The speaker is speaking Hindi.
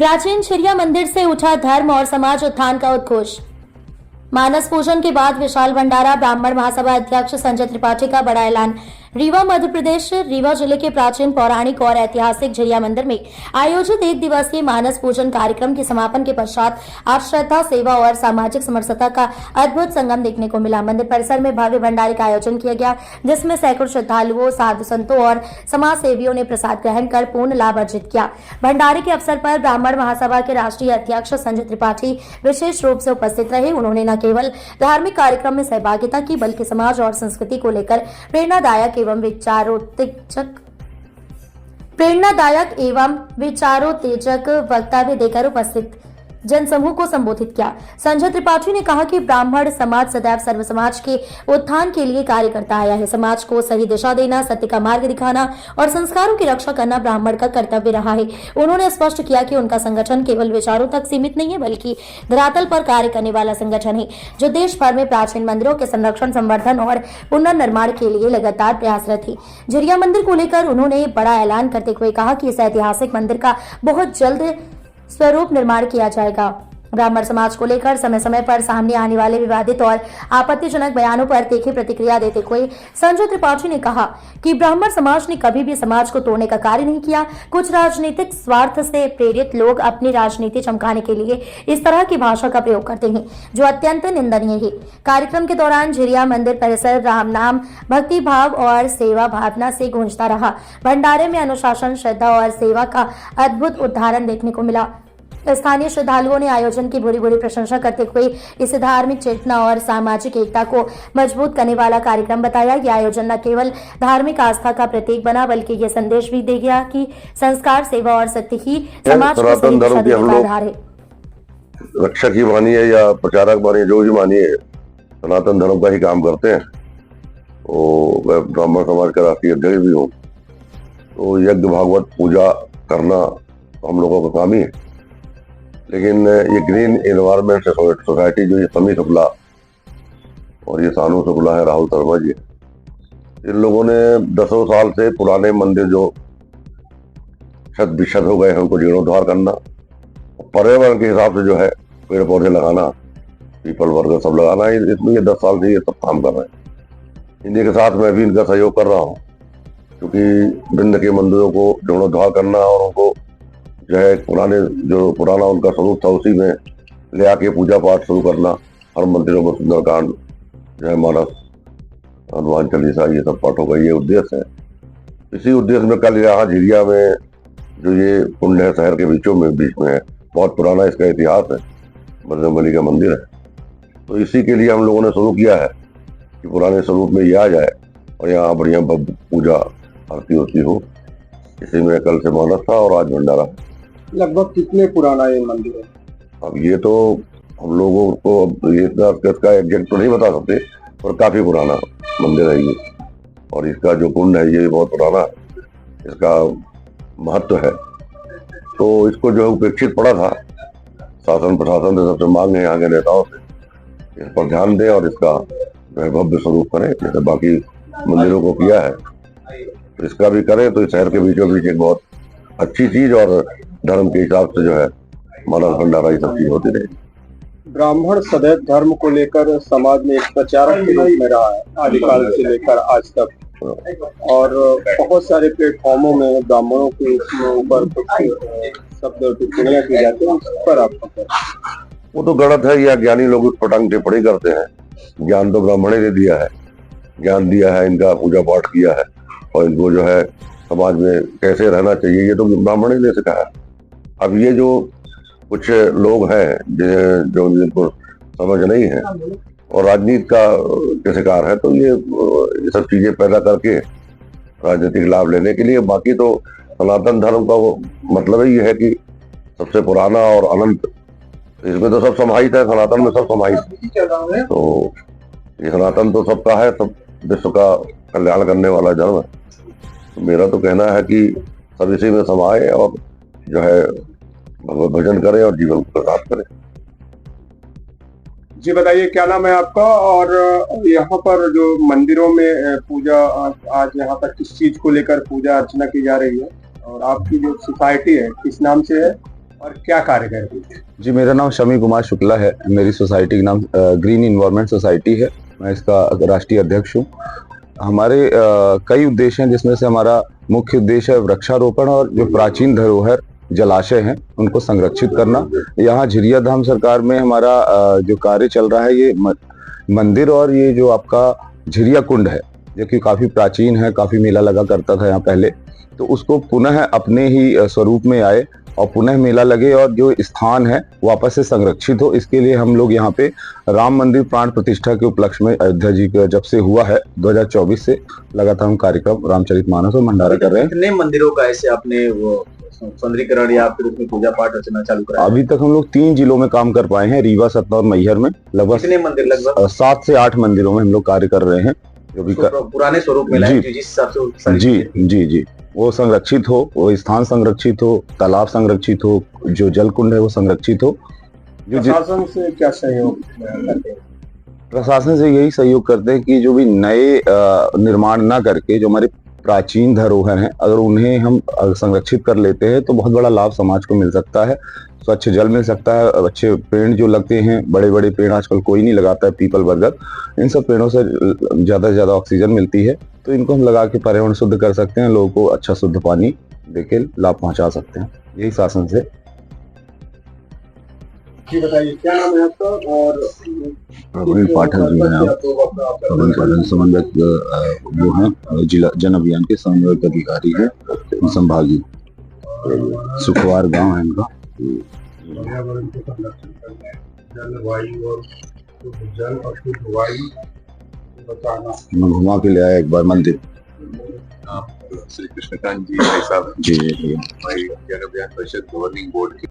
प्राचीन छिरिया मंदिर से उठा धर्म और समाज उत्थान का उद्घोष। मानस पूजन के बाद विशाल भंडारा। ब्राह्मण महासभा अध्यक्ष संजय त्रिपाठी का बड़ा ऐलान। रीवा मध्य प्रदेश। रीवा जिले के प्राचीन पौराणिक और ऐतिहासिक झिरिया मंदिर में आयोजित एक दिवसीय मानस पूजन कार्यक्रम के समापन के पश्चात आज श्रद्धा, सेवा और सामाजिक समरसता का अद्भुत संगम देखने को मिला। मंदिर परिसर में भव्य भंडारे का आयोजन किया गया, जिसमें सैकड़ों श्रद्धालुओं, साधु संतों और समाज सेवियों ने प्रसाद ग्रहण कर पूर्ण लाभ अर्जित किया। भंडारे के अवसर पर ब्राह्मण महासभा के राष्ट्रीय अध्यक्ष संजय त्रिपाठी विशेष रूप से उपस्थित रहे। उन्होंने न केवल धार्मिक कार्यक्रम में सहभागिता की, बल्कि समाज और संस्कृति को लेकर प्रेरणादायक एवं विचारोत्तेजक वक्तव्य देकर उपस्थित जनसमूह को संबोधित किया। संजय त्रिपाठी ने कहा कि ब्राह्मण समाज सदैव सर्व समाज के उत्थान के लिए कार्य करता आया है। समाज को सही दिशा देना, सत्य का मार्ग दिखाना और संस्कारों की रक्षा करना ब्राह्मण का कर्तव्य रहा है। उन्होंने स्पष्ट किया कि उनका संगठन केवल विचारों तक सीमित नहीं है, बल्कि धरातल पर कार्य करने वाला संगठन है, जो देश भर में प्राचीन मंदिरों के संरक्षण, संवर्धन और पुनर्निर्माण के लिए लगातार प्रयासरत है। झिरिया मंदिर को लेकर उन्होंने बड़ा ऐलान करते हुए कहा कि इस ऐतिहासिक मंदिर का बहुत जल्द स्वरूप निर्माण किया जाएगा। ब्राह्मण समाज को लेकर समय समय पर सामने आने वाले विवादित और आपत्तिजनक बयानों पर तीखी प्रतिक्रिया देते हुए संजय त्रिपाठी ने कहा कि ब्राह्मण समाज ने कभी भी समाज को तोड़ने का कार्य नहीं किया। कुछ राजनीतिक स्वार्थ से प्रेरित लोग अपनी राजनीति चमकाने के लिए इस तरह की भाषा का प्रयोग करते हैं, जो अत्यंत निंदनीय है। कार्यक्रम के दौरान झिरिया मंदिर परिसर राम नाम, भक्ति भाव और सेवा भावना से गूंजता रहा। भंडारे में अनुशासन, श्रद्धा और सेवा का अद्भुत उदाहरण देखने को मिला। स्थानीय श्रद्धालुओं ने आयोजन की भूरी भूरी प्रशंसा करते हुए इसे धार्मिक चेतना और सामाजिक एकता को मजबूत करने वाला कार्यक्रम बताया। यह आयोजन न केवल धार्मिक आस्था का प्रतीक बना, बल्कि यह संदेश भी दे गया कि संस्कार, सेवा और सत्य ही समाज को सही दिशा देने का आधार है। रक्षक ही मानिए या प्रचारक मानिए, जो भी मानिए, सनातन धर्म का ही काम करते हैं। तो मैं ब्राह्मण समाज का राष्ट्रीय अध्यक्ष भी हूँ, तो यज्ञ भागवत पूजा करना हम लोगों का काम ही है। लेकिन ये ग्रीन एनवायरमेंट सोसाइटी जो ये समी शुक्ला और ये सानू शुक्ला है, राहुल शर्मा जी, इन लोगों ने दसों साल से पुराने मंदिर जो छत बिछत हो गए हैं उनको जीर्णोद्धार करना, पर्यावरण के हिसाब से जो है पेड़ पौधे लगाना, पीपल वर्ग सब लगाना, इसमें ये 10 साल से ये सब काम कर रहे हैं। इन्हीं के साथ मैं भी इनका सहयोग कर रहा हूँ, क्योंकि वृंद के मंदिरों को जीर्णोद्धार करना और उनको जो है पुराना उनका स्वरूप था उसी में ले आके पूजा पाठ शुरू करना, हर मंदिरों में सुंदरकांड जो है, मानस, हनुमान चालीसा, ये सब पाठों का ये उद्देश्य है। इसी उद्देश्य में कल यहाँ झिरिया में जो ये कुंड है, शहर के बीच में है, बहुत पुराना इसका इतिहास है, बजरंगबली का मंदिर है। तो इसी के लिए हम लोगों ने शुरू किया है कि पुराने स्वरूप में ये आ जाए और यहाँ बढ़िया पूजा आरती होती हो। इसी में कल से मानस था और आज भंडारा। लगभग कितने पुराना ये मंदिर है? अब ये तो हम लोगों को इसका एग्जैक्ट तो नहीं बता सकते, पर काफी पुराना मंदिर है ये। और इसका जो कुंड है ये बहुत पुराना, इसका महत्व है। तो इसको जो है उपेक्षित पड़ा था, शासन प्रशासन से सबसे मांग है यहाँ के नेताओं से, इस पर ध्यान दें और इसका जो है भव्य स्वरूप करें, जैसे बाकी मंदिरों को किया है तो इसका भी करें। तो इस शहर के बीचों बीच एक बहुत अच्छी चीज और धर्म के हिसाब से जो है मानस भंडारा ये सब चीज होती रही। ब्राह्मण सदैव धर्म को लेकर समाज में एक प्रचारक के रूप में रहा है, आदिकाल से लेकर आज तक, और बहुत सारे प्लेटफॉर्मों में ब्राह्मणों के ऊपर शब्द टिप्पणियां की जाती है, उस पर आपका? वो तो गलत है, या ज्ञानी लोग उस पटांग टिप्पणी करते हैं। ज्ञान तो ब्राह्मण ने दिया है, ज्ञान दिया है, इनका पूजा पाठ किया है, और इनको जो है समाज में कैसे रहना चाहिए ये तो ब्राह्मण ने सिखाया है। अब ये जो कुछ लोग हैं जो जिनको समझ नहीं है और राजनीति का के शिकार है, तो ये सब चीजें पैदा करके राजनीतिक लाभ लेने के लिए। बाकी तो सनातन धर्म का वो मतलब ही है कि सबसे पुराना और अनंत, इसमें तो सब समाहित है, सनातन में सब समाहित है। तो ये सनातन तो सबका है, सब विश्व का कल्याण करने वाला धर्म है। तो मेरा तो कहना है कि सब इसी में समाये और जो है भगवत भजन करें और जीवन को प्रसाद करें। जी बताइए, क्या नाम है आपका? और यहाँ पर जो मंदिरों में पूजा, आज यहाँ पर किस चीज को लेकर पूजा अर्चना की जा रही है, और आपकी जो सोसाइटी है किस नाम से है, और क्या कार्य करते हैं? जी, मेरा नाम शमी कुमार शुक्ला है। मेरी सोसाइटी का नाम ग्रीन इन्वायरमेंट सोसाइटी है। मैं इसका राष्ट्रीय अध्यक्ष हूँ। हमारे कई उद्देश्य हैं, जिसमें से हमारा मुख्य उद्देश्य है वृक्षारोपण और जो प्राचीन धरोहर जलाशय हैं उनको संरक्षित करना। यहाँ झिरिया धाम सरकार में हमारा जो कार्य चल रहा है, ये मंदिर और ये जो आपका झिरिया कुंड है, जो कि काफी प्राचीन है, काफी मेला लगा करता था यहाँ पहले, तो उसको पुनः अपने ही स्वरूप में आए और पुनः मेला लगे और जो स्थान है वापस से संरक्षित हो। इसके लिए हम लोग यहाँ पे राम मंदिर प्राण प्रतिष्ठा के उपलक्ष्य में अयोध्या जी का जब से हुआ है 2024 से लगातार हम कार्यक्रम रामचरितमानस और भंडारा कर रहे हैं। कितने मंदिरों का ऐसे आपने वो सुंदरीकरण या फिर उसमें पूजा पाठ अर्चना चालू करा? अभी तक हम लोग 3 जिलों में काम कर पाए हैं, रीवा, सतना और मैहर में। लगभग कितने मंदिर? लगभग 7 से 8 मंदिरों में हम लोग कार्य कर रहे हैं, जो भी पुराने स्वरूप में लाए, जिस हिसाब से जी वो संरक्षित हो, वो स्थान संरक्षित हो, तालाब संरक्षित हो, जो जल कुंड है वो संरक्षित हो। प्रशासन से क्या सहयोग करते हैं? प्रशासन से यही सहयोग करते हैं कि जो भी नए निर्माण ना करके जो हमारे प्राचीन धरोहर हैं, अगर उन्हें हम संरक्षित कर लेते हैं तो बहुत बड़ा लाभ समाज को मिल सकता है। स्वच्छ जल मिल सकता है, अच्छे पेड़ जो लगते हैं, बड़े बड़े पेड़ आजकल कोई नहीं लगाता है, पीपल, बरगद, इन सब पेड़ों से ज्यादा से ज्यादा ऑक्सीजन मिलती है, तो इनको हम लगा के पर्यावरण शुद्ध कर सकते हैं, लोगों को अच्छा शुद्ध पानी देके लाभ पहुंचा सकते हैं। यही शासन से। जी बताइए, क्या नाम है आपका? और पाठक जी हैं, समन्वयक वो हैं, जिला जन अभियान के समन्वयक अधिकारी है, संभागीय सुखवार गांव है इनका। पर्यावरण के संरक्षण करने, जलवायु और जल और शुद्ध वायु बचाना। मैं घुमा के ले आया एक बार मंदिर। श्री कृष्णकांत जी भाई साहब जी जन अभियान परिषद गवर्निंग बोर्ड के